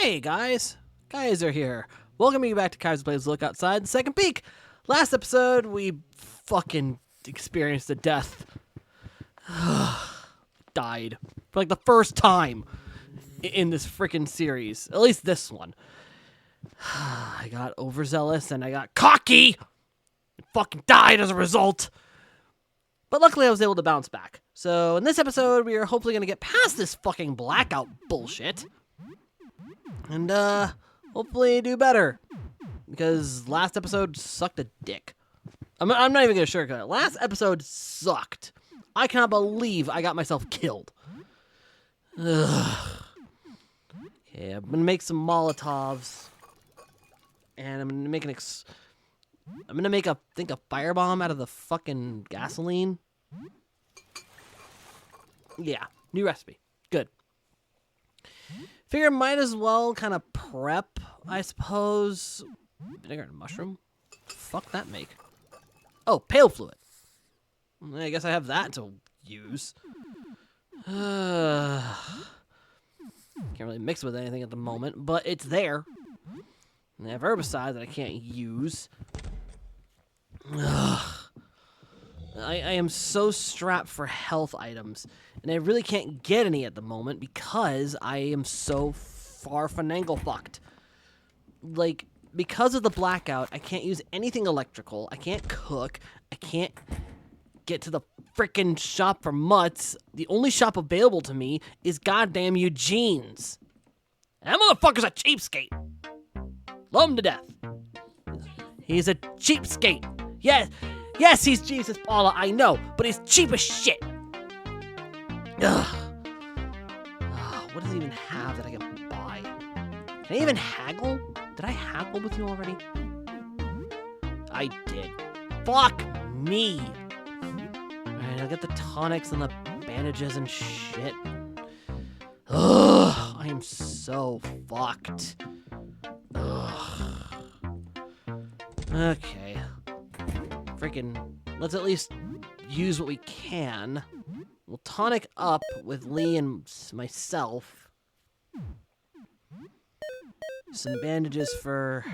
Hey guys, Kyzer here. Welcome you back to Kyzer Plays Look Outside, the second peek. Last episode, we fucking experienced a death. Died. For like the first time in this freaking series. At least this one. I got overzealous and I got cocky. And fucking died as a result. But luckily I was able to bounce back. So in this episode, we are hopefully going to get past this fucking blackout bullshit. And hopefully do better. Because last episode sucked a dick. I'm not even going to sugarcoat it. Last episode sucked. I cannot believe I got myself killed. Ugh. Okay, I'm going to make some Molotovs. And I'm going to make I'm going to make a firebomb out of the fucking gasoline. Yeah, new recipe. Good. Figure might as well kind of prep, I suppose. Vinegar and mushroom? Fuck that make. Oh, pale fluid. I guess I have that to use. Can't really mix it with anything at the moment, but it's there. And I have herbicide that I can't use. Ugh. I am so strapped for health items, and I really can't get any at the moment because I am so far finagle fucked. Like, because of the blackout, I can't use anything electrical. I can't cook. I can't get to the frickin' shop for mutts. The only shop available to me is goddamn Eugene's. And that motherfucker's a cheapskate. Love him to death. He's a cheapskate. Yes, he's Jesus Paula, I know, but he's cheap as shit. Ugh. What does he even have that I can buy? Can I even haggle? Did I haggle with you already? I did. Fuck me. Alright, I'll get the tonics and the bandages and shit. Ugh, I am so fucked. Ugh. Okay. Freaking, let's at least use what we can. We'll tonic up with Lee and myself. Some bandages for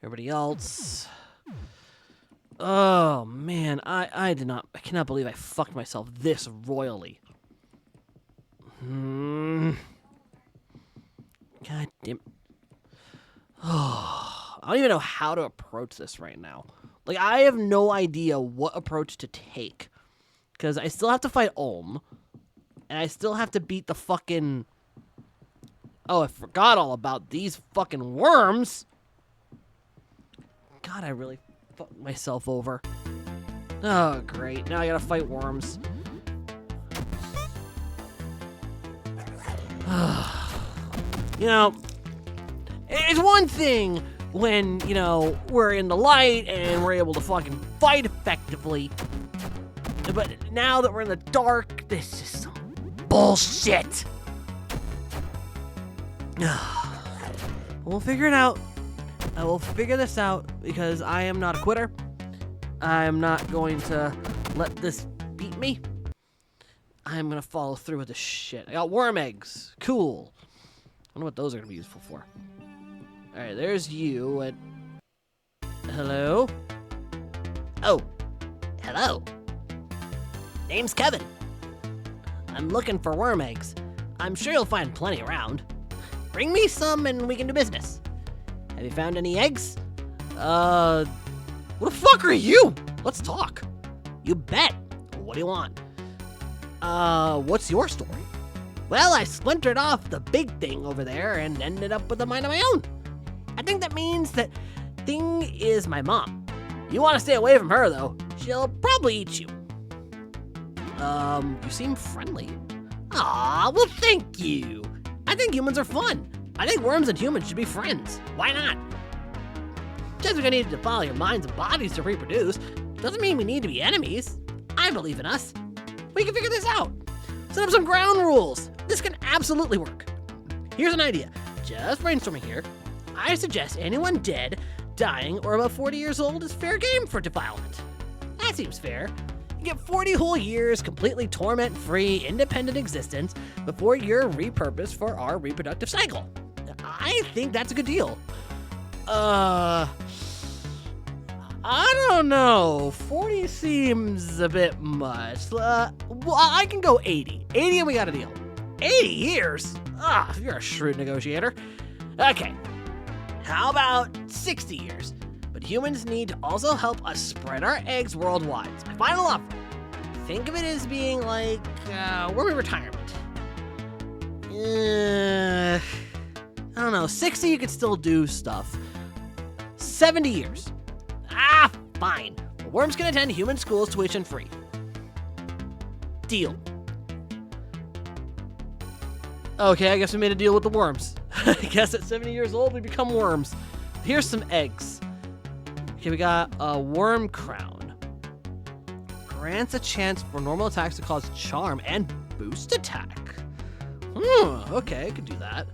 everybody else. Oh man, I cannot believe I fucked myself this royally. God damn. Oh, I don't even know how to approach this right now. Like, I have no idea what approach to take. Because I still have to fight Ulm. And I still have to beat the fucking... Oh, I forgot all about these fucking worms. God, I really fucked myself over. Oh, great. Now I gotta fight worms. You know, it's one thing when, you know, we're in the light and we're able to fucking fight effectively. But now that we're in the dark, this is some bullshit. We'll figure it out. I will figure this out because I am not a quitter. I am not going to let this beat me. I'm going to follow through with this shit. I got worm eggs. Cool. I wonder what those are going to be useful for. Alright, there's you, and... Hello? Oh, hello. Name's Kevin. I'm looking for worm eggs. I'm sure you'll find plenty around. Bring me some and we can do business. Have you found any eggs? What the fuck are you? Let's talk. You bet. What do you want? What's your story? Well, I splintered off the big thing over there and ended up with a mind of my own. I think that means that thing is my mom. You want to stay away from her, though. She'll probably eat you. You seem friendly. Aw, well, thank you. I think humans are fun. I think worms and humans should be friends. Why not? Just because I need to follow your minds and bodies to reproduce doesn't mean we need to be enemies. I believe in us. We can figure this out. Set up some ground rules. This can absolutely work. Here's an idea. Just brainstorming here. I suggest anyone dead, dying, or about 40 years old is fair game for defilement. That seems fair. You get 40 whole years, completely torment-free, independent existence before you're repurposed for our reproductive cycle. I I think that's a good deal. I don't know. 40 seems a bit much. Well, I can go 80. 80 and we got a deal. 80 years? You're a shrewd negotiator. Okay. How about 60 years? But humans need to also help us spread our eggs worldwide. It's my final offer. Think of it as being like worm retirement. I don't know. 60 you could still do stuff. 70 years. Fine. The worms can attend human schools tuition free. Deal. Okay, I guess we made a deal with the worms. I guess at 70 years old we become worms. Here's some eggs. Okay, we got a worm crown. Grants a chance for normal attacks to cause charm and boost attack. Okay, I could do that.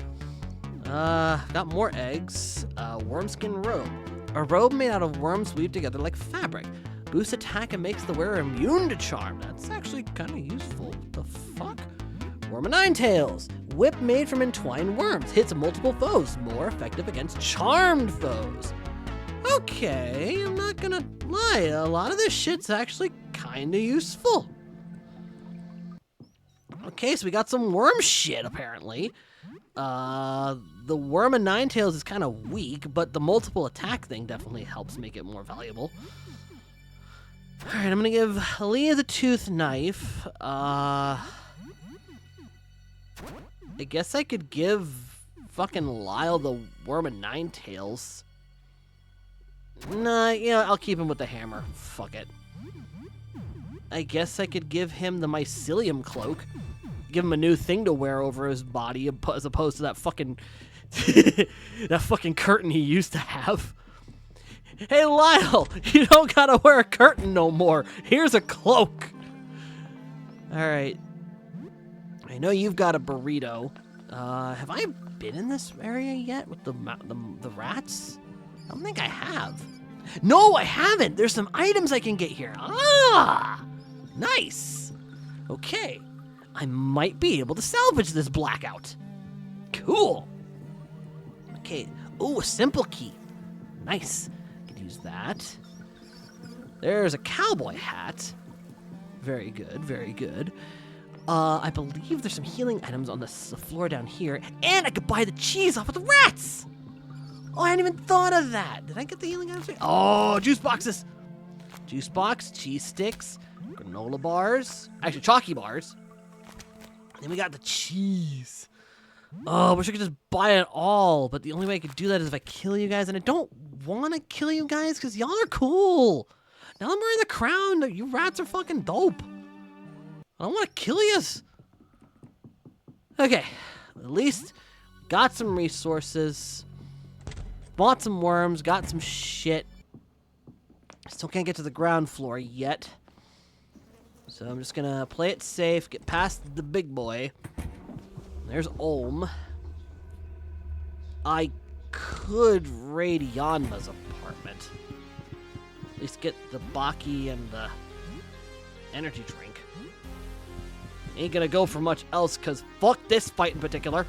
Got more eggs. Worm skin robe. A robe made out of worms weave together like fabric. Boosts attack and makes the wearer immune to charm. That's actually kind of useful. What the fuck? Worm of Nine Tails. Whip made from entwined worms. Hits multiple foes. More effective against charmed foes. Okay, I'm not gonna lie. A lot of this shit's actually kind of useful. Okay, so we got some worm shit, apparently. The Worm of Nine Tails is kind of weak, but the multiple attack thing definitely helps make it more valuable. Alright, I'm gonna give Leah the tooth knife. I guess I could give fucking Lyle the Worm of Nine Tails. Nah, yeah, I'll keep him with the hammer. Fuck it. I guess I could give him the mycelium cloak. Give him a new thing to wear over his body as opposed to that fucking that fucking curtain he used to have. Hey Lyle, you don't gotta wear a curtain no more. Here's a cloak. Alright. I know you've got a burrito. Have I been in this area yet with the rats? I don't think I have. No, I haven't. There's some items I can get here. Nice. Okay. I might be able to salvage this blackout. Cool. Okay. Ooh, a simple key. Nice. Could use that. There's a cowboy hat. Very good, very good. I believe there's some healing items on the floor down here. And I could buy the cheese off of the rats. Oh, I hadn't even thought of that. Did I get the healing items? Oh, juice boxes. Juice box, cheese sticks, granola bars. Actually, chalky bars. Then we got the cheese. Oh, I wish I could just buy it all. But the only way I could do that is if I kill you guys. And I don't want to kill you guys because y'all are cool. Now I'm wearing the crown. You rats are fucking dope. I don't want to kill yous. Okay. At least got some resources. Bought some worms. Got some shit. Still can't get to the ground floor yet. So I'm just gonna play it safe, get past the big boy. There's Olm. I could raid Yanma's apartment. At least get the Baki and the energy drink. Ain't gonna go for much else, cause fuck this fight in particular.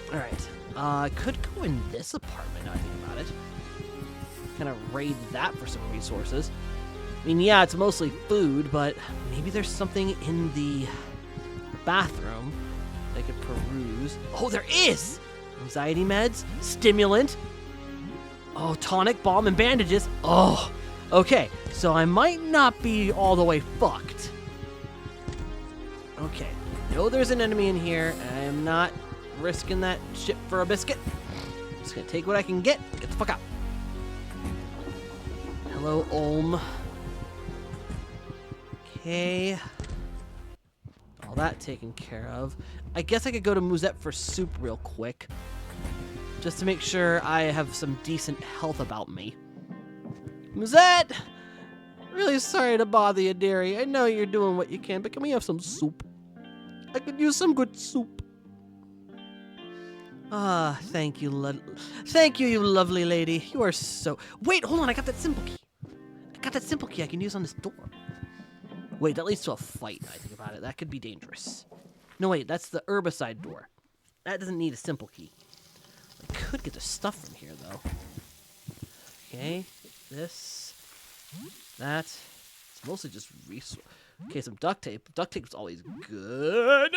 Alright. I could go in this apartment now I think about it. Kind of raid that for some resources. I mean, yeah, it's mostly food, but maybe there's something in the bathroom that I could peruse. Oh, there is! Anxiety meds, stimulant, oh, tonic, balm, and bandages. Oh, okay, so I might not be all the way fucked. Okay, know there's an enemy in here, and I am not risking that shit for a biscuit. I'm just gonna take what I can get the fuck out. Hello, Olm. Okay. All that taken care of. I guess I could go to Musette for soup real quick. Just to make sure I have some decent health about me. Musette! Really sorry to bother you, dearie. I know you're doing what you can, but can we have some soup? I could use some good soup. Thank you, thank you, you lovely lady. You are so... Wait, hold on, I got that simple key. I got that simple key I can use on this door. Wait, that leads to a fight, I think about it. That could be dangerous. No, wait, that's the herbicide door. That doesn't need a simple key. I could get the stuff from here, though. Okay, this, that. It's mostly just resource. Okay, some duct tape. Duct tape's always good.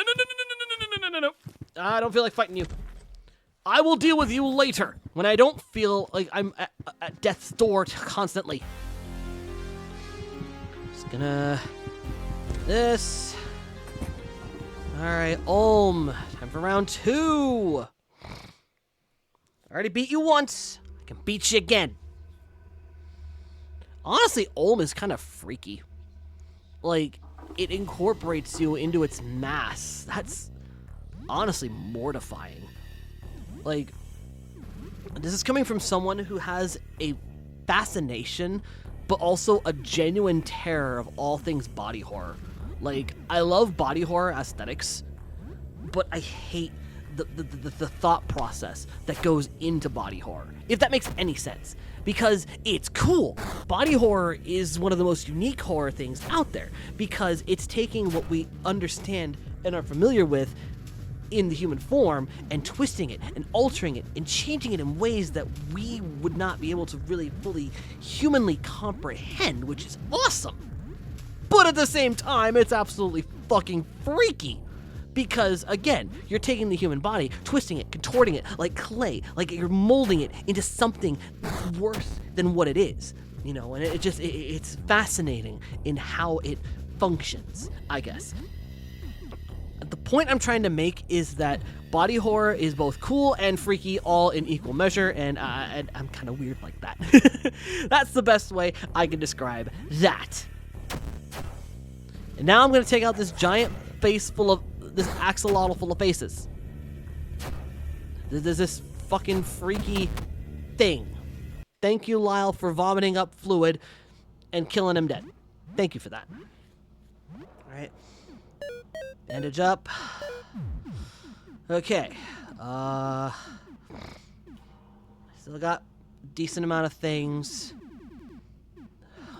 No. I don't feel like fighting you. I will deal with you later when I don't feel like I'm at death's door constantly. Just gonna this. All right, Olm. Time for round 2. I already beat you once. I can beat you again. Honestly, Olm is kind of freaky. Like, it incorporates you into its mass. That's honestly mortifying. Like, this is coming from someone who has a fascination, but also a genuine terror of all things body horror. Like, I love body horror aesthetics, but I hate the thought process that goes into body horror, if that makes any sense. Because it's cool. Body horror is one of the most unique horror things out there, because it's taking what we understand and are familiar with in the human form and twisting it and altering it and changing it in ways that we would not be able to really fully humanly comprehend, which is awesome. But at the same time, it's absolutely fucking freaky. Because, again, you're taking the human body, twisting it, contorting it like clay, like you're molding it into something worse than what it is. You know, and it's fascinating in how it functions, I guess. The point I'm trying to make is that body horror is both cool and freaky all in equal measure, and I'm kind of weird like that. That's the best way I can describe that. And now I'm going to take out this giant face full of this axolotl full of faces. There's this fucking freaky thing. Thank you, Lyle, for vomiting up fluid and killing him dead. Thank you for that. Alright. Bandage up. Okay. Still got a decent amount of things.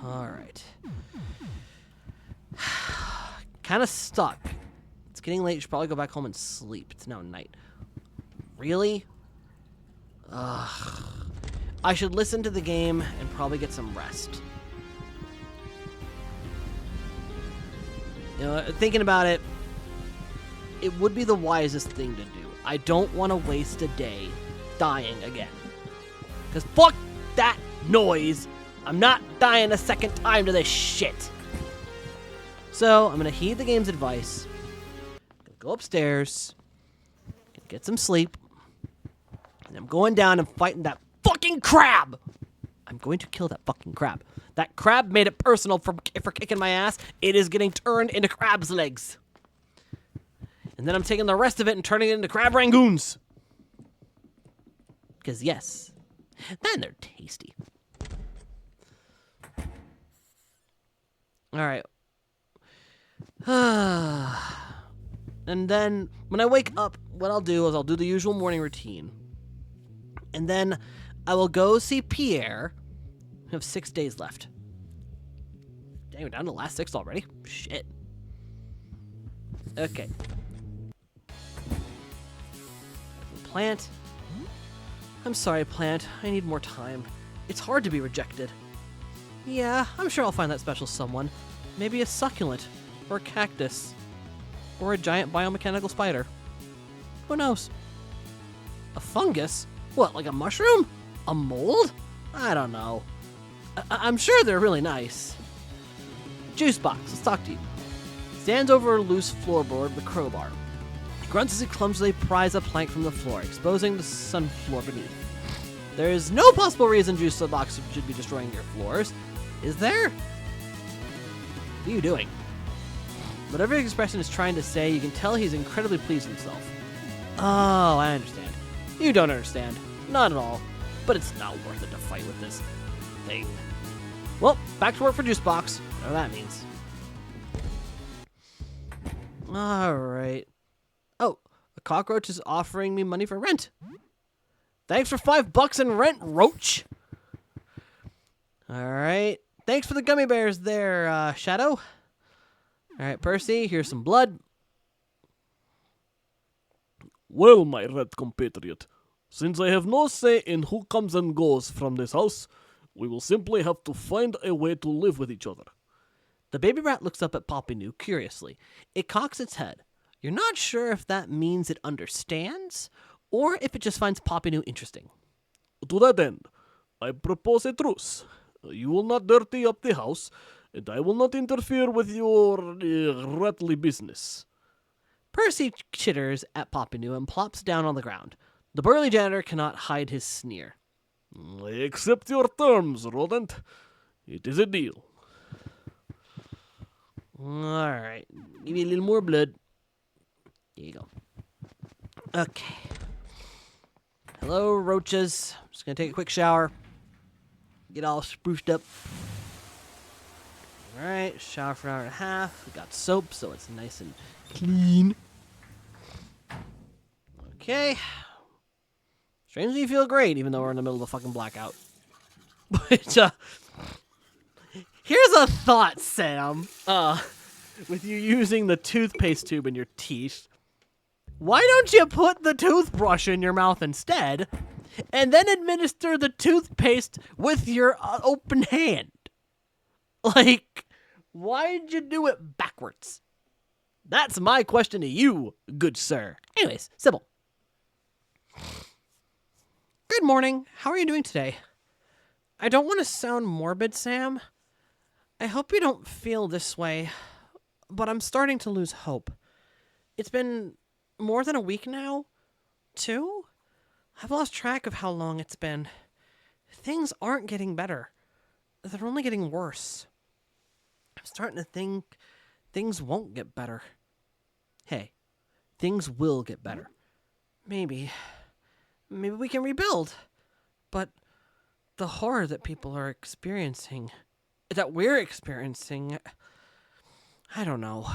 Alright. Kind of stuck. It's getting late. You should probably go back home and sleep. It's now night. Really? Ugh. I should listen to the game and probably get some rest. You know, thinking about it, it would be the wisest thing to do. I don't want to waste a day dying again. Because fuck that noise. I'm not dying a second time to this shit. So, I'm going to heed the game's advice. Go upstairs, get some sleep, and I'm going down and fighting that fucking crab. I'm going to kill that fucking crab. That crab made it personal for kicking my ass. It is getting turned into crab's legs. And then I'm taking the rest of it and turning it into crab rangoons. Because yes, then they're tasty. All right. And then, when I wake up, what I'll do is I'll do the usual morning routine. And then, I will go see Pierre. We have 6 days left. Dang, we're down to the last 6 already? Shit. Okay. Plant. I'm sorry, Plant. I need more time. It's hard to be rejected. Yeah, I'm sure I'll find that special someone. Maybe a succulent. Or a cactus. Or a giant biomechanical spider. Who knows? A fungus? What, like a mushroom? A mold? I don't know. I'm sure they're really nice. Juicebox, let's talk to you. Stands over a loose floorboard with a crowbar. He grunts as he clumsily pries a plank from the floor, exposing the sunfloor beneath. There is no possible reason Juicebox should be destroying your floors. Is there? What are you doing? Whatever his expression is trying to say, you can tell he's incredibly pleased with himself. Oh, I understand. You don't understand. Not at all. But it's not worth it to fight with this thing. Well, back to work for Juicebox. Whatever that means. Alright. Oh, a cockroach is offering me money for rent. Thanks for $5 in rent, roach. Alright. Thanks for the gummy bears there, Shadow. Alright, Percy, here's some blood. Well, my red compatriot, Since I have no say in who comes and goes from this house, we will simply have to find a way to live with each other. The baby rat looks up at Poppy curiously. It cocks its head. You're not sure if that means it understands, or if it just finds Poppy interesting. To that end, I propose a truce. You will not dirty up the house, and I will not interfere with your rattly business. Percy chitters at Poppy and plops down on the ground. The burly janitor cannot hide his sneer. I accept your terms, rodent. It is a deal. Alright, give me a little more blood. There you go. Okay. Hello, roaches. I'm just gonna take a quick shower. Get all spruced up. Alright, shower for an hour and a half. We got soap, so it's nice and clean. Okay. Strangely, you feel great, even though we're in the middle of a fucking blackout. But, here's a thought, Sam. With you using the toothpaste tube in your teeth. Why don't you put the toothbrush in your mouth instead, and then administer the toothpaste with your open hand? Like, why'd you do it backwards? That's my question to you, good sir. Anyways, Sybil. Good morning. How are you doing today? I don't want to sound morbid, Sam. I hope you don't feel this way, but I'm starting to lose hope. It's been more than a week now? 2? I've lost track of how long it's been. Things aren't getting better. They're only getting worse. I'm starting to think things won't get better. Hey, things will get better. Maybe we can rebuild. But the horror that people are experiencing, that we're experiencing, I don't know.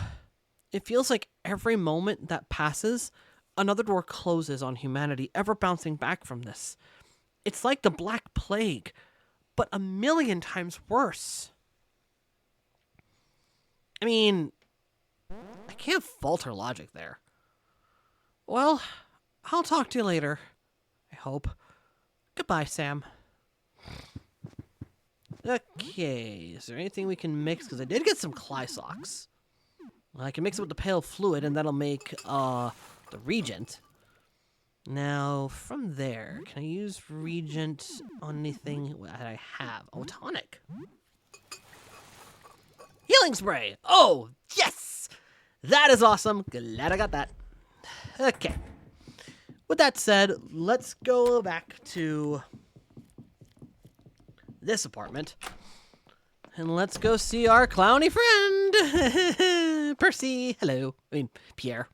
It feels like every moment that passes, another door closes on humanity ever bouncing back from this. It's like the Black Plague, but 1,000,000 times worse. I mean, I can't fault her logic there. Well, I'll talk to you later. I hope. Goodbye, Sam. Okay, is there anything we can mix? Because I did get some Clysocks. I can mix it with the pale fluid, and that'll make the Regent. Now, from there, can I use Regent on anything that I have? Oh, tonic. Healing spray. Oh, yes! That is awesome. Glad I got that. Okay. With that said, let's go back to this apartment. And let's go see our clowny friend, Percy. Hello. I mean, Pierre.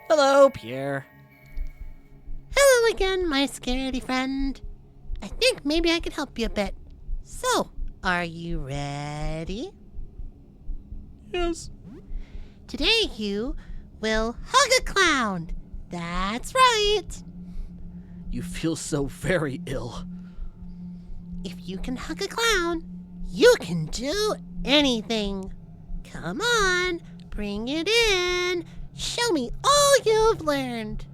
Hello, Pierre. Hello again, my scaredy friend. I think maybe I can help you a bit. So, are you ready? Yes. Today you will hug a clown. That's right. You feel so very ill. If you can hug a clown, you can do anything. Come on, bring it in. Show me all you've learned.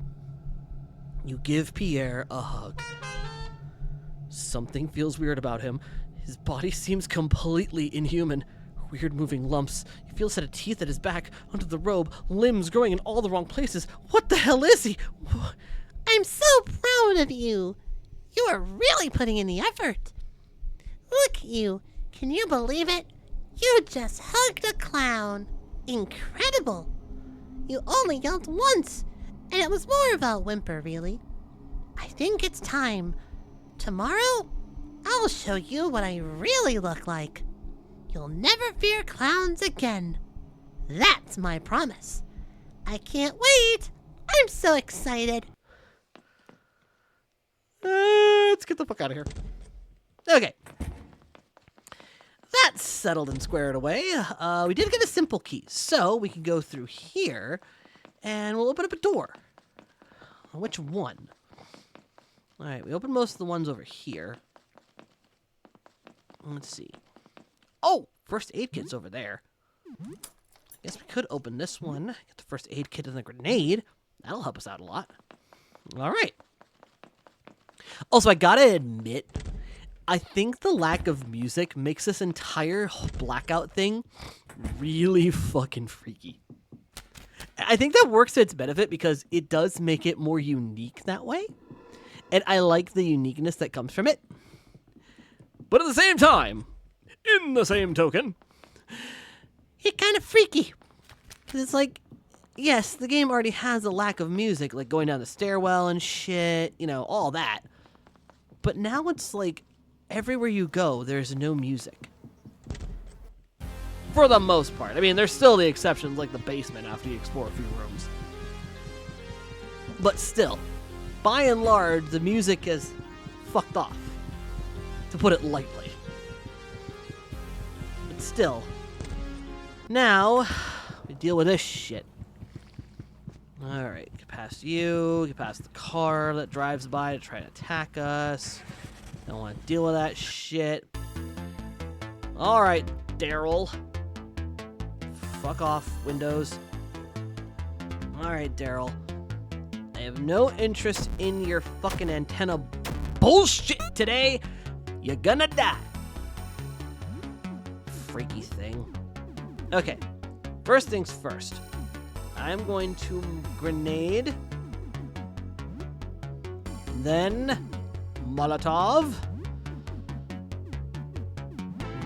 You give Pierre a hug. Something feels weird about him. His body seems completely inhuman. Weird moving lumps. You feel a set of teeth at his back, under the robe, limbs growing in all the wrong places. What the hell is he? I'm so proud of you. You are really putting in the effort. Look at you. Can you believe it? You just hugged a clown. Incredible. You only yelled once, and it was more of a whimper, really. I think it's time. Tomorrow, I'll show you what I really look like. You'll never fear clowns again. That's my promise. I can't wait. I'm so excited. Let's get the fuck out of here. Okay. That's settled and squared away. We did get a simple key, so we can go through here, and we'll open up a door. Which one? All right, we opened most of the ones over here. Let's see. Oh, first aid kit's over there. I guess we could open this one. Get the first aid kit and the grenade. That'll help us out a lot. All right. Also, I gotta admit, I think the lack of music makes this entire blackout thing really fucking freaky. I think that works to its benefit because it does make it more unique that way. And I like the uniqueness that comes from it. But at the same time, in the same token, It's kind of freaky. 'Cause it's like, yes, the game already has a lack of music, like going down the stairwell and shit, you know, all that. But now it's like everywhere you go, there's no music. For the most part. I mean, there's still the exceptions, like the basement after you explore a few rooms. But still, by and large, the music is fucked off, to put it lightly. But still, now we deal with this shit. Alright, get past you, get past the car that drives by to try to attack us. Don't want to deal with that shit. Alright, Daryl. Fuck off, Windows. Alright, Daryl. I have no interest in your fucking antenna bullshit today. You're gonna die. Freaky thing. Okay, first things first. I'm going to grenade. Then Molotov.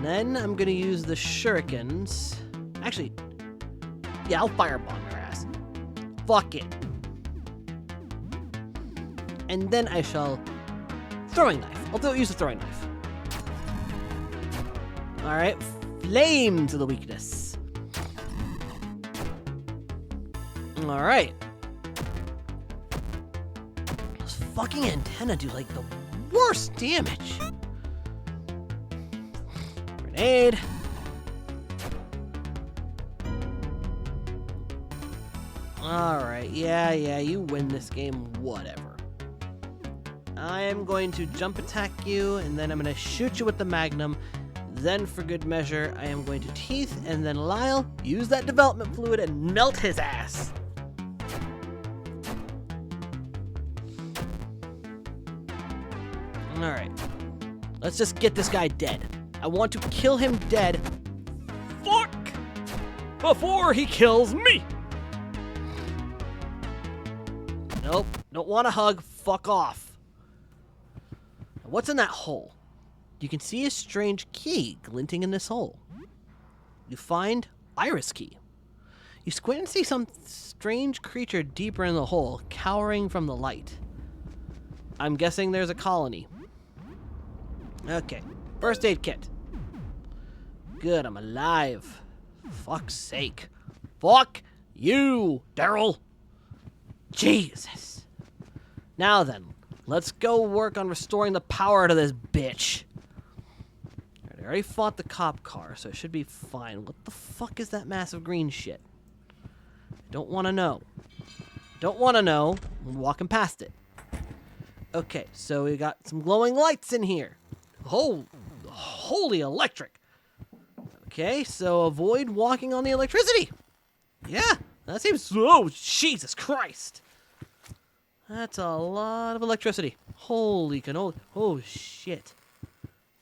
Then I'm gonna use the shurikens. Actually, yeah, I'll firebomb your ass. Fuck it. And then I shall throwing knife. I'll use the throwing knife. Alright, flame to the weakness. Alright. Those fucking antenna do like the worst damage. Grenade. Alright, yeah, you win this game, whatever. I am going to jump attack you, and then I'm going to shoot you with the magnum. Then, for good measure, I am going to teeth, and then Lyle, use that development fluid and melt his ass. Alright. Let's just get this guy dead. I want to kill him dead. fuck! Before he kills me! Nope. Don't want a hug. Fuck off. Now, what's in that hole? You can see a strange key glinting in this hole. You find Iris key. You squint and see some strange creature deeper in the hole, cowering from the light. I'm guessing there's a colony. Okay. First aid kit. Good, I'm alive. Fuck's sake. Fuck you, Daryl. Jesus. Now then, let's go work on restoring the power to this bitch. Alright, I already fought the cop car, so it should be fine. What the fuck is that massive green shit? I don't want to know. Don't want to know. I'm walking past it. Okay, so we got some glowing lights in here. Oh, holy electric. Okay, so avoid walking on the electricity. Yeah, that seems... Oh, Jesus Christ. That's a lot of electricity. Holy cannoli. Oh, shit.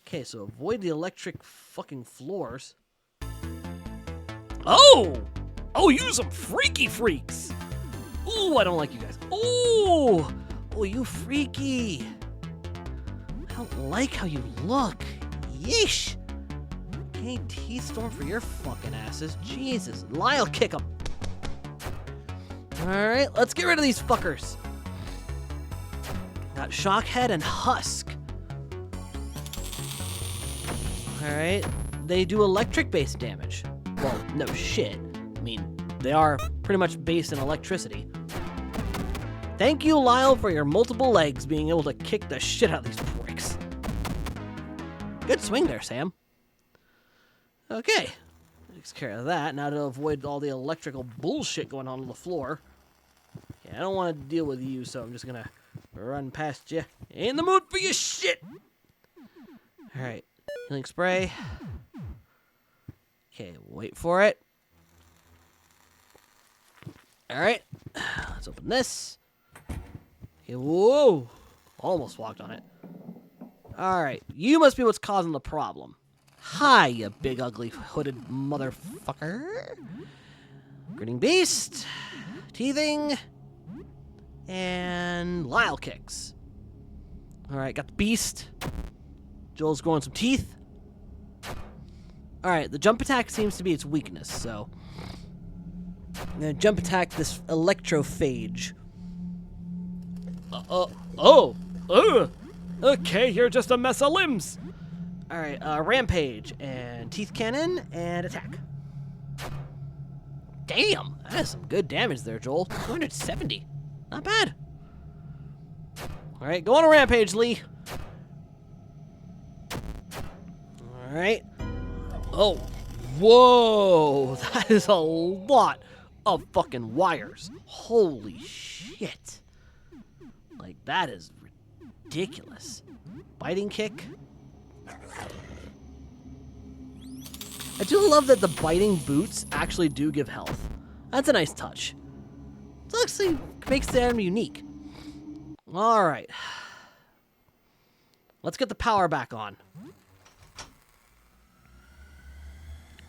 Okay, so avoid the electric fucking floors. Oh! Oh, you some freaky freaks! Ooh, I don't like you guys. Ooh! Oh, you freaky. I don't like how you look. Yeesh. Okay, T-Storm for your fucking asses. Jesus. Lyle, kick them. Alright, let's get rid of these fuckers. Got Shockhead and Husk. Alright, they do electric-based damage. Well, no shit. I mean, they are pretty much based in electricity. Thank you, Lyle, for your multiple legs being able to kick the shit out of these pricks. Good swing there, Sam. Okay. Takes care of that. Now to avoid all the electrical bullshit going on the floor. Yeah, I don't want to deal with you, so I'm just gonna run past you. Ain't in the mood for your shit! Alright. Healing spray. Okay, wait for it. Alright. Let's open this. Okay, whoa. Almost walked on it. Alright, you must be what's causing the problem. Hi, you big ugly hooded motherfucker. Grinning beast. Teething. And Lyle kicks. Alright, got the beast. Joel's growing some teeth. Alright, the jump attack seems to be its weakness, so I'm gonna jump attack this electrophage. Okay, you're just a mess of limbs. Alright, rampage and teeth cannon and attack. Damn, that is some good damage there, Joel. 270. Not bad. Alright, go on a rampage, Lee. Alright. Oh, whoa, that is a lot of fucking wires. Holy shit. Like, that is ridiculous. Biting kick. I do love that the biting boots actually do give health. That's a nice touch. It actually makes the item unique. Alright. Let's get the power back on.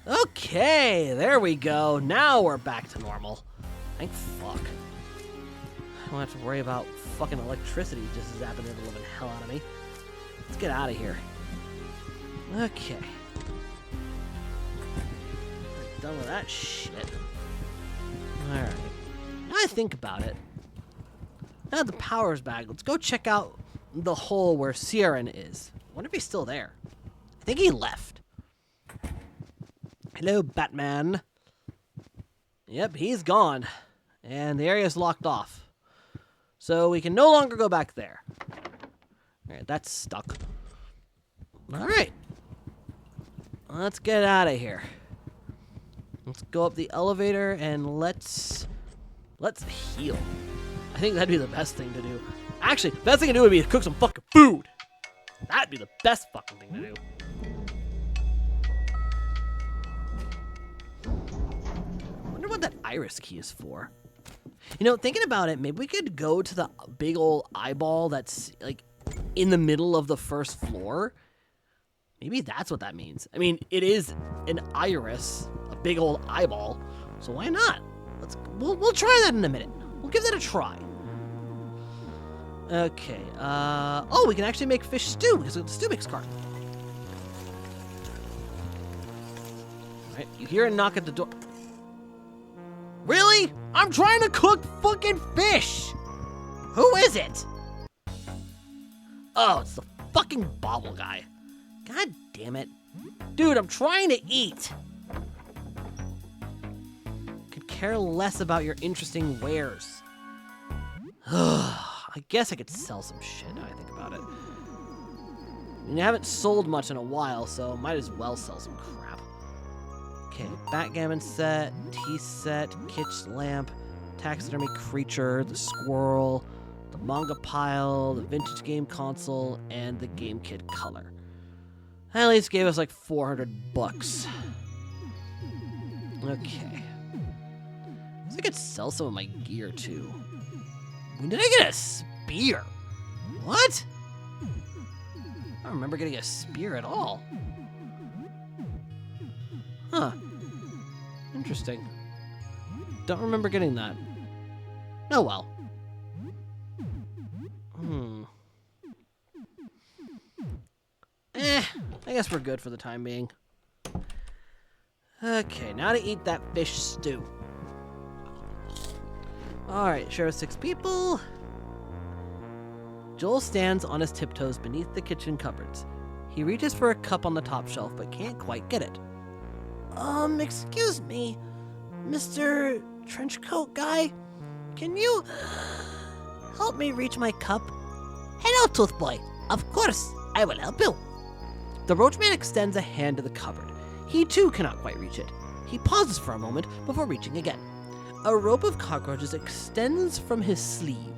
Okay, there we go. Now we're back to normal. Thank fuck. I don't have to worry about fucking electricity just zapping the living hell out of me. Let's get out of here. Okay. Done with that shit. Alright. Now I think about it. Now that the power's back, let's go check out the hole where Sieran is. I wonder if he's still there. I think he left. Hello, Batman. Yep, he's gone. And the area's locked off. So we can no longer go back there. Alright, that's stuck. Alright. Let's get out of here. Let's go up the elevator and let's heal. I think that'd be the best thing to do. Actually, the best thing to do would be to cook some fucking food. That'd be the best fucking thing to do. I wonder what that iris key is for. You know, thinking about it, maybe we could go to the big old eyeball that's like in the middle of the first floor. Maybe that's what that means. I mean, it is an iris, a big old eyeball, so why not? We'll try that in a minute. We'll give that a try. Okay. Oh, we can actually make fish stew because of the stew mix cart. All right, you hear a knock at the door. Really? I'm trying to cook fucking fish. Who is it? Oh, it's the fucking bobble guy. God damn it. Dude, I'm trying to eat. Could care less about your interesting wares. I guess I could sell some shit now I think about it. I mean, I haven't sold much in a while, so might as well sell some crap. Okay, backgammon set, tea set, kitchen lamp, taxidermy creature, the squirrel, the manga pile, the vintage game console, and the game kit color. That at least gave us like 400 bucks. Okay. I could sell some of my gear too. When did I get a spear? What? I don't remember getting a spear at all. Huh. Interesting. Don't remember getting that. Oh well. I guess we're good for the time being. Okay, now to eat that fish stew. Alright, share with 6 people. Joel stands on his tiptoes beneath the kitchen cupboards. He reaches for a cup on the top shelf, but can't quite get it. Excuse me, Mr. Trenchcoat Guy? Can you help me reach my cup? Hello, Toothboy. Of course, I will help you. The Roachman extends a hand to the cupboard. He too cannot quite reach it. He pauses for a moment before reaching again. A rope of cockroaches extends from his sleeve.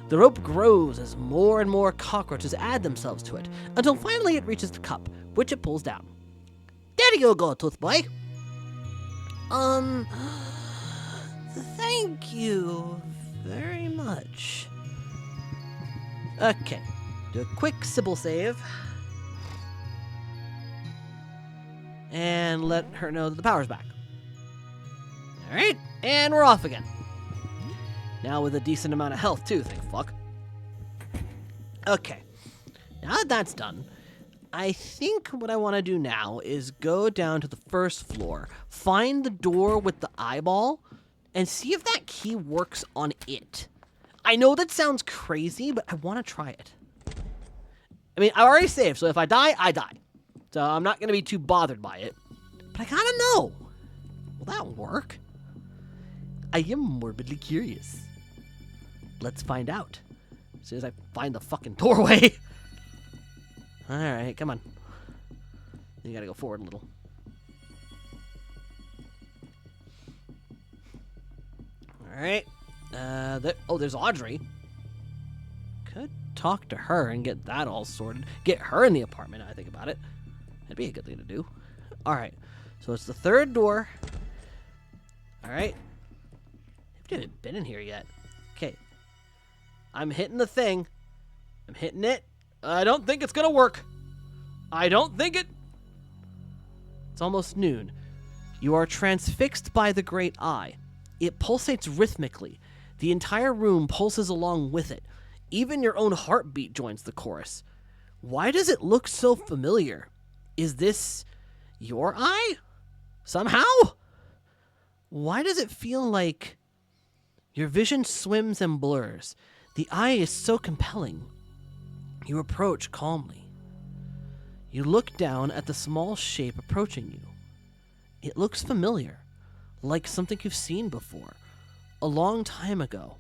The rope grows as more and more cockroaches add themselves to it, until finally it reaches the cup, which it pulls down. There you go, Toothboy. Thank you very much. Okay. Do a quick Sybil save. And let her know that the power's back. Alright, and we're off again. Now with a decent amount of health too, thank fuck. Okay. Now that that's done, I think what I want to do now is go down to the first floor, find the door with the eyeball, and see if that key works on it. I know that sounds crazy, but I want to try it. I mean, I already saved, so if I die, I die. So I'm not going to be too bothered by it. But I gotta know. Will that work? I am morbidly curious. Let's find out. As soon as I find the fucking doorway. Alright, come on. You gotta go forward a little. Alright. There's Audrey. Could talk to her and get that all sorted. Get her in the apartment, I think about it. That'd be a good thing to do. Alright. So it's the third door. Alright. I haven't been in here yet. Okay. I'm hitting the thing. I'm hitting it. I don't think it's gonna work. I don't think it... It's almost noon. You are transfixed by the great eye. It pulsates rhythmically. The entire room pulses along with it. Even your own heartbeat joins the chorus. Why does it look so familiar? Is this your eye? Somehow? Why does it feel like your vision swims and blurs? The eye is so compelling. You approach calmly. You look down at the small shape approaching you. It looks familiar, like something you've seen before, a long time ago.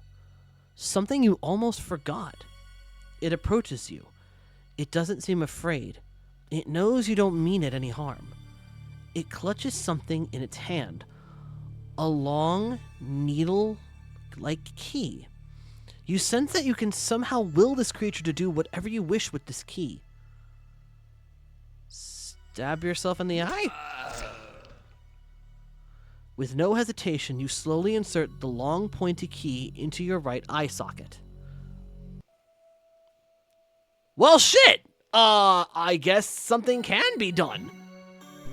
Something you almost forgot. It approaches you. It doesn't seem afraid. It knows you don't mean it any harm. It clutches something in its hand. A long, needle-like key. You sense that you can somehow will this creature to do whatever you wish with this key. Stab yourself in the eye? With no hesitation, you slowly insert the long, pointy key into your right eye socket. Well, shit! I guess something can be done.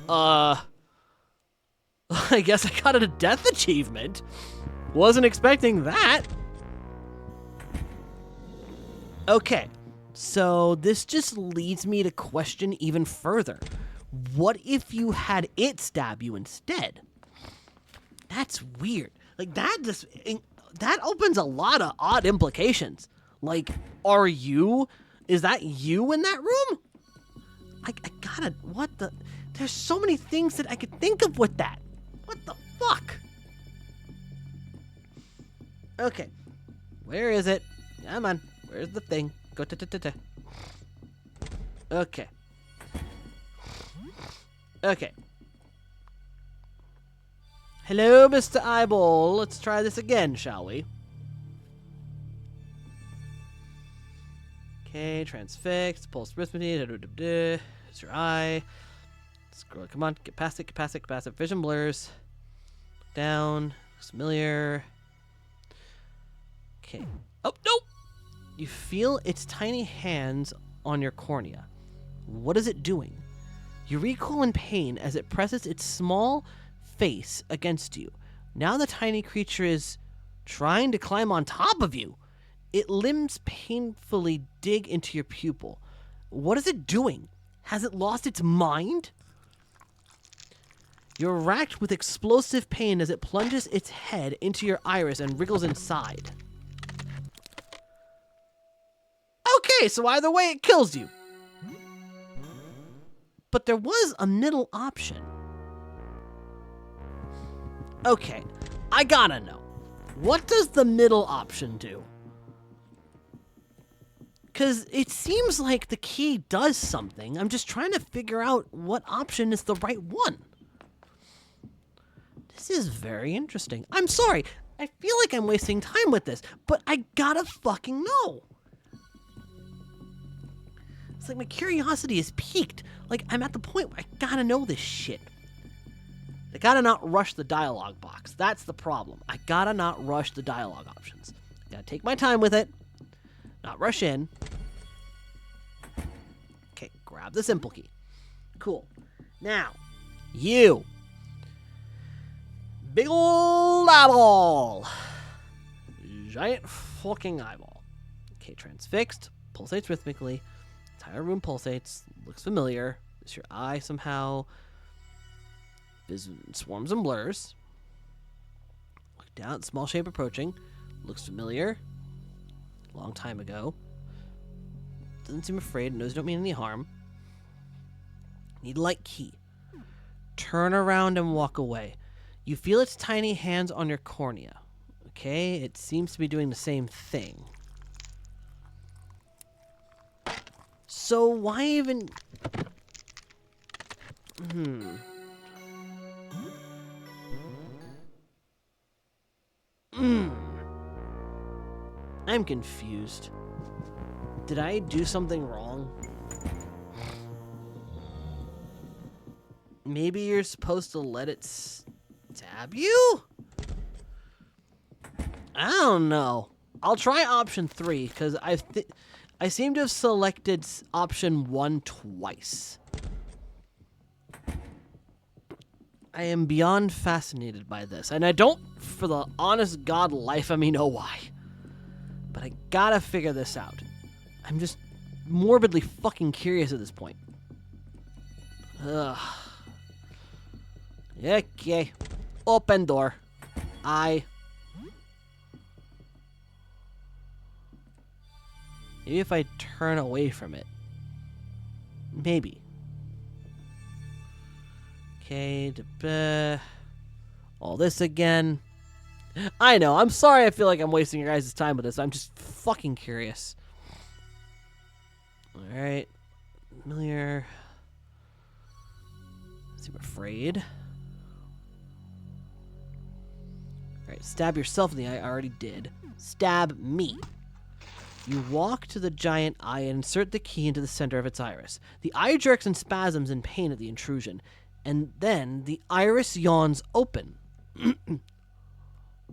I guess I got a death achievement. Wasn't expecting that. Okay, so this just leads me to question even further. What if you had it stab you instead? That's weird. Like, that opens a lot of odd implications. Like, is that you in that room? I gotta, what the, there's so many things that I could think of with that. What the fuck? Okay, where is it? Come on, where's the thing? Go ta-ta-ta-ta. Okay. Okay. Hello, Mr. Eyeball. Let's try this again, shall we? Okay, transfixed, pulse rhythmically, it's your eye. Scroll, come on, get past it, get past it, get past it. Vision blurs. Down, familiar. Okay. Oh, nope! You feel its tiny hands on your cornea. What is it doing? You recoil in pain as it presses its small face against you. Now the tiny creature is trying to climb on top of you. Its limbs painfully dig into your pupil. What is it doing? Has it lost its mind? You're racked with explosive pain as it plunges its head into your iris and wriggles inside. Okay, so either way it kills you. But there was a middle option. Okay, I gotta know. What does the middle option do? Because it seems like the key does something. I'm just trying to figure out what option is the right one. This is very interesting. I'm sorry. I feel like I'm wasting time with this, but I gotta fucking know. It's like my curiosity is piqued. Like, I'm at the point where I gotta know this shit. I gotta not rush the dialogue box. That's the problem. I gotta not rush the dialogue options. Gotta take my time with it. Not rush in. Okay, grab the simple key. Cool. Now, you. Big old eyeball. Giant fucking eyeball. Okay, transfixed. Pulsates rhythmically. Entire room pulsates. Looks familiar. Is your eye somehow? Swarms and blurs. Look down. Small shape approaching. Looks familiar. Long time ago. Doesn't seem afraid. Knows you don't mean any harm. Need light key. Turn around and walk away. You feel its tiny hands on your cornea. Okay, it seems to be doing the same thing. So why even... I'm confused. Did I do something wrong? Maybe you're supposed to let it stab you? I don't know. I'll try option 3 because I seem to have selected option 1 twice. I am beyond fascinated by this, and I don't, for the honest god life of me, know why. But I gotta figure this out. I'm just morbidly fucking curious at this point. Ugh. Okay. Open door. Maybe if I turn away from it. Maybe. Okay. All this again. I know. I'm sorry I feel like I'm wasting your guys' time with this. I'm just fucking curious. Alright. Familiar. Seem afraid. Alright, stab yourself in the eye. I already did. Stab me. You walk to the giant eye and insert the key into the center of its iris. The eye jerks and spasms in pain at the intrusion. And then the iris yawns open.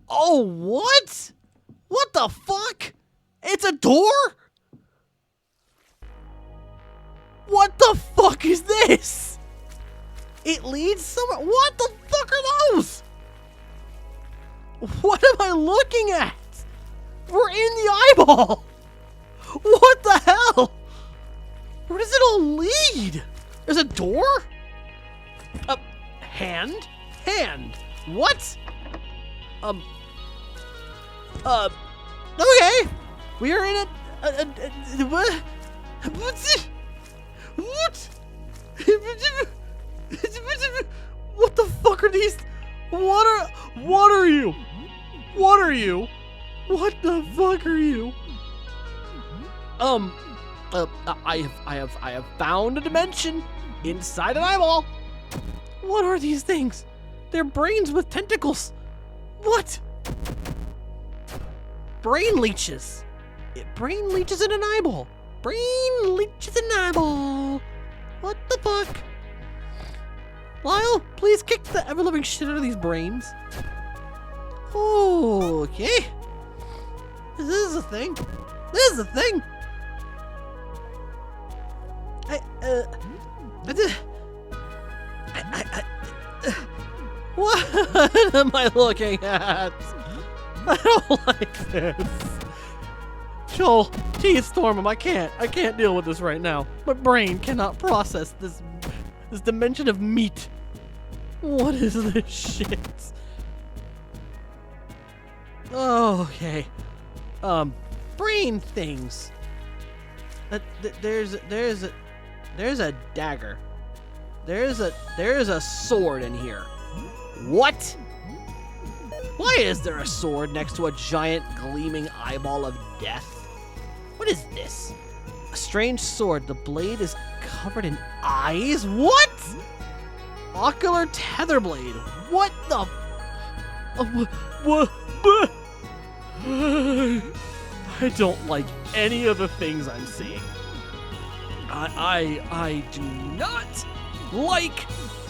Oh, what? What the fuck? It's a door? What the fuck is this? It leads somewhere. What the fuck are those? What am I looking at? We're in the eyeball. What the hell? Where does it all lead? There's a door? Hand? What? Okay. We are in what? What? What the fuck are these? What are you? What are you? What the fuck are you? I have found a dimension inside an eyeball. What are these things? They're brains with tentacles. What? Brain leeches. Brain leeches in an eyeball. Brain leeches in an eyeball. What the fuck? Lyle, please kick the ever-living shit out of these brains. Okay. This is a thing. What am I looking at? I don't like this. Joel, geez, Stormham, I can't deal with this right now. My brain cannot process this dimension of meat. What is this shit? Oh, okay. Brain things. There's a dagger. There's a sword in here. What? Why is there a sword next to a giant gleaming eyeball of death? What is this? A strange sword. The blade is covered in eyes? What? Ocular tether blade. What the? What? I don't like any of the things I'm seeing. I do not like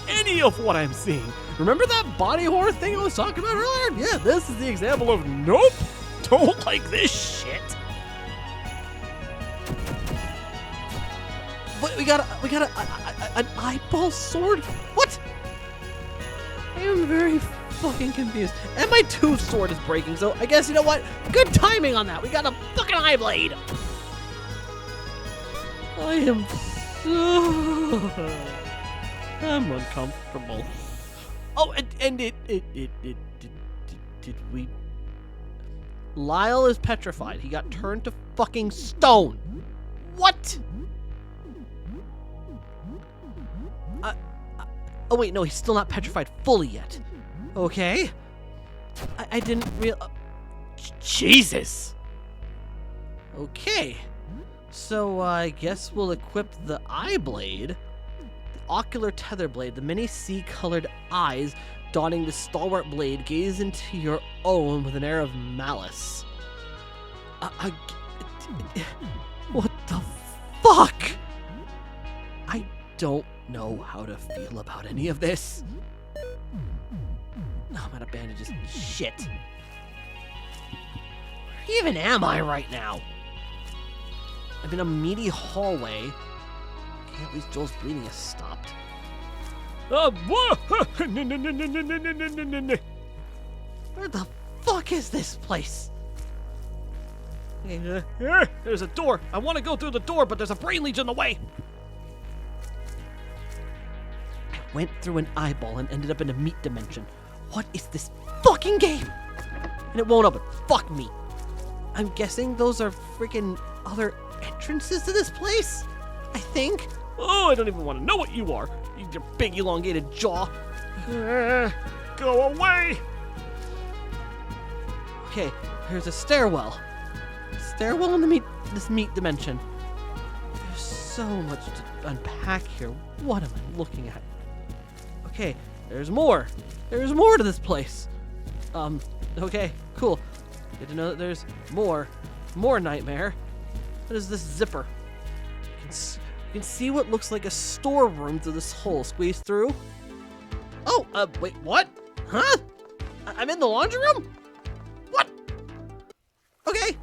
any of what I'm seeing. Remember that body horror thing I was talking about earlier? Yeah, this is the example of nope. don't like this shit. But we got an eyeball sword? What? I am very fucking confused. And my tooth sword is breaking, so I guess, you know what? Good timing on that. We got a fucking eye blade. I am so... I'm uncomfortable. Oh, and did we... Lyle is petrified. He got turned to fucking stone. What? Oh wait, no, he's still not petrified fully yet. Okay. I didn't Jesus. Okay. So I guess we'll equip the eye blade, the ocular tether blade, the many sea-colored eyes dotting the stalwart blade. Gaze into your own with an air of malice. What the fuck? I don't know how to feel about any of this. Oh, I'm out of bandages. Shit. Where even am I right now? I'm in a meaty hallway. Okay, at least Joel's bleeding has stopped. Where the fuck is this place? Okay, there's a door. I want to go through the door, but there's a brain leech in the way. I went through an eyeball and ended up in a meat dimension. What is this fucking game? And it won't open. Fuck me. I'm guessing those are freaking other entrances to this place? I think. Oh, I don't even want to know what you are. Your big elongated jaw. Go away. Okay, here's a stairwell. Stairwell in this meat dimension. There's so much to unpack here. What am I looking at? Okay, there's more. There's more to this place. Okay, cool. Good to know that there's more nightmare. What is this zipper? You can see what looks like a storeroom through this hole. Squeeze through. Oh, wait, what? Huh? I'm in the laundry room? What? Okay.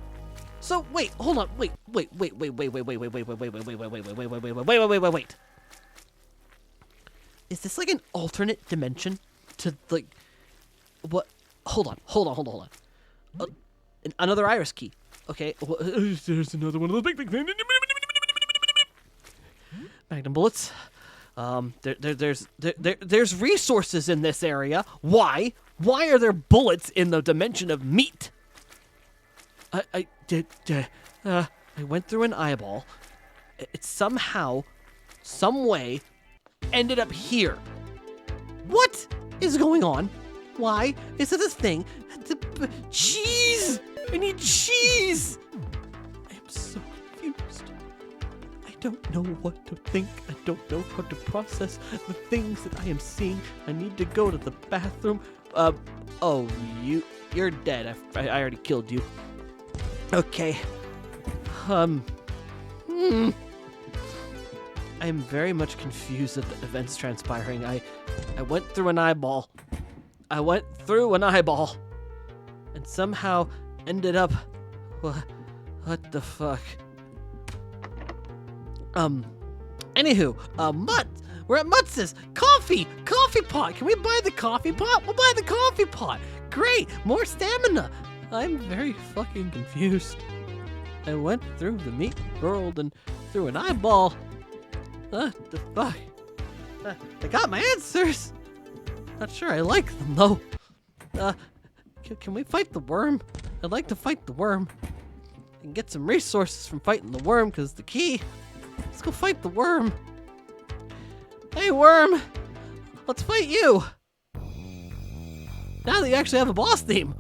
So wait, hold on. Wait. Is this like an alternate dimension to like what? Hold on. Another iris key. Okay. There's another one of those big things. Magnum bullets. There's resources in this area. Why? Why are there bullets in the dimension of meat? I went through an eyeball. It somehow, some way, ended up here. What is going on? Why is it a thing? Cheese! I need cheese! I am so confused. I don't know what to think. I don't know how to process the things that I am seeing. I need to go to the bathroom. Oh, you're dead. I already killed you. Okay. I am very much confused at the events transpiring. I went through an eyeball. And somehow ended up... What the fuck? Anywho, Mutt! We're at Mutz's! Coffee pot! Can we buy the coffee pot? We'll buy the coffee pot! Great! More stamina! I'm very fucking confused. I went through the meat world and through an eyeball. The fuck? I got my answers! Not sure I like them, though. Can we fight the worm? I'd like to fight the worm. I can get some resources from fighting the worm, because the key... Let's go fight the worm. Hey, worm! Let's fight you! Now that you actually have a boss theme.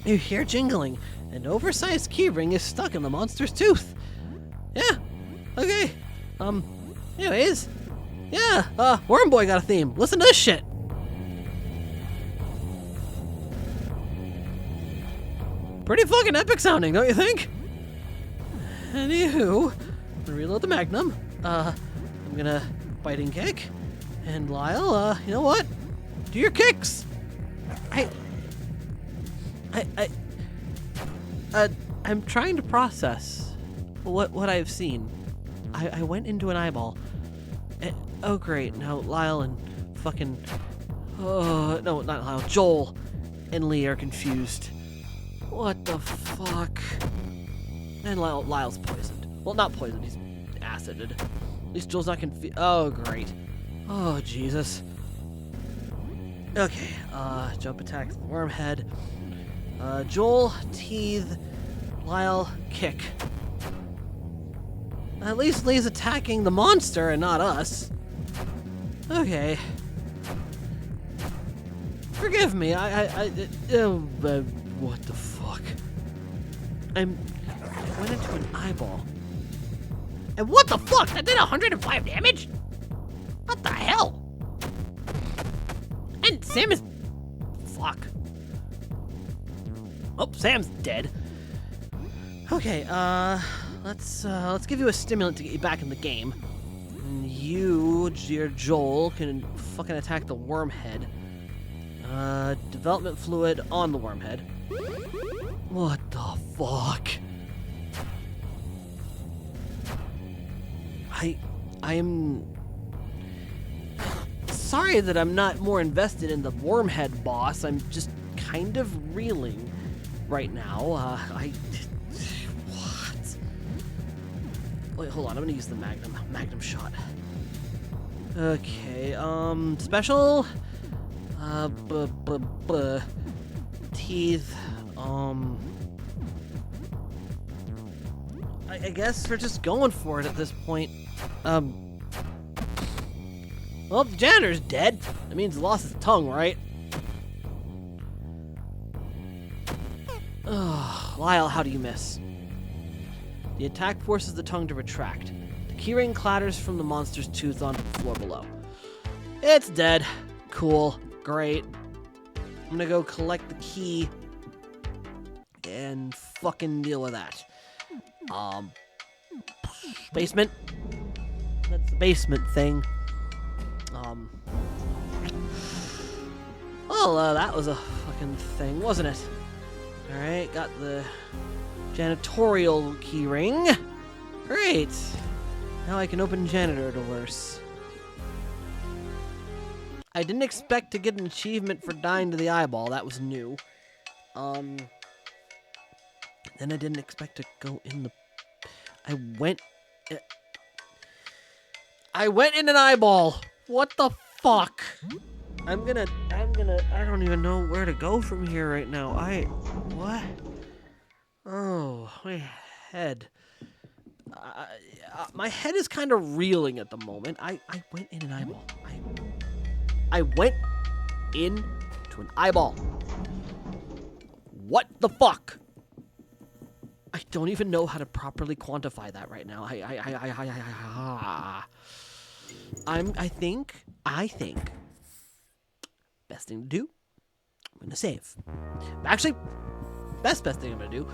You hear jingling. An oversized keyring is stuck in the monster's tooth. Yeah. Okay. Anyways. Yeah, Worm Boy got a theme. Listen to this shit. Pretty fucking epic sounding, don't you think? Anywho, I'm gonna reload the Magnum. I'm gonna biting kick. And Lyle, you know what? Do your kicks. I'm trying to process what I've seen. I went into an eyeball. Oh great, now Lyle and fucking no, not Lyle, Joel and Lee are confused. What the fuck? And Lyle's poisoned. Well, not poisoned, he's acided. At least Joel's not confused. Oh great. Oh Jesus. Okay, jump attack the worm head. Joel, teeth, Lyle, kick. At least Lee's attacking the monster and not us. Okay. Forgive me, what the fuck? I went into an eyeball. And what the fuck? That did 105 damage? What the hell? And Sam is... Fuck. Oh, Sam's dead. Okay, let's give you a stimulant to get you back in the game. And you, dear Joel, can fucking attack the worm head. Development fluid on the worm head. What the fuck? I'm sorry that I'm not more invested in the wormhead boss. I'm just kind of reeling right now. What? Wait, hold on. I'm gonna use the magnum shot. Okay. Special. Teeth. I guess we're just going for it at this point. Well, the janitor's dead. That means he lost his tongue, right? Ugh, Lyle, how do you miss? The attack forces the tongue to retract. The keyring clatters from the monster's tooth onto the floor below. It's dead. Cool. Great. I'm gonna go collect the key and fucking deal with that. Basement. That's the basement thing. Well, that was a fucking thing, wasn't it? Alright, got the janitorial keyring. Great. Now I can open janitor doors. I didn't expect to get an achievement for dying to the eyeball. That was new. Then I didn't expect to go in the... I went in an eyeball. What the fuck? I don't even know where to go from here right now. What? Oh, my head. My head is kind of reeling at the moment. I went in an eyeball. I went into an eyeball. What the fuck? I don't even know how to properly quantify that right now. I think best thing to do, I'm gonna save. Actually, best thing I'm gonna do,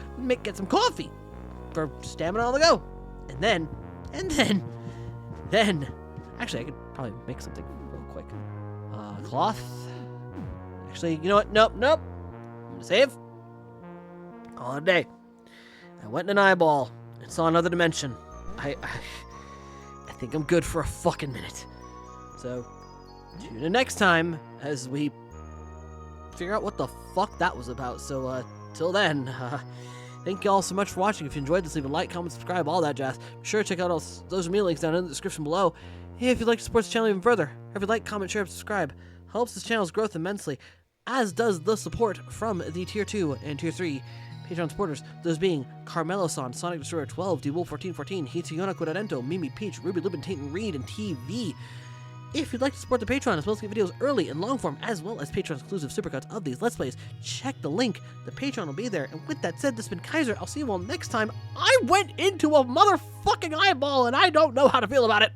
get some coffee for stamina on the go. And then, actually I could probably make something real quick. Cloth. Actually, you know what? Nope. I'm gonna save. All day. I went in an eyeball and saw another dimension. I think I'm good for a fucking minute. So, tune in next time as we figure out what the fuck that was about. So, till then, thank you all so much for watching. If you enjoyed this, leave a like, comment, subscribe, all that jazz. Be sure to check out all those media links down in the description below. Hey, if you'd like to support this channel even further, every like, comment, share, and subscribe helps this channel's growth immensely, as does the support from the Tier 2 and Tier 3 Patreon supporters, those being Carmelo-san, Sonic Destroyer 12, D-Wolf1414, Hitsuyona Quadraento, Mimi Peach, Ruby Lubin, Tainton Reed, and TV. If you'd like to support the Patreon as well as get videos early in long form, as well as Patreon exclusive supercuts of these Let's Plays, check the link. The Patreon will be there. And with that said, this has been Kyzer. I'll see you all next time. I went into a motherfucking eyeball and I don't know how to feel about it.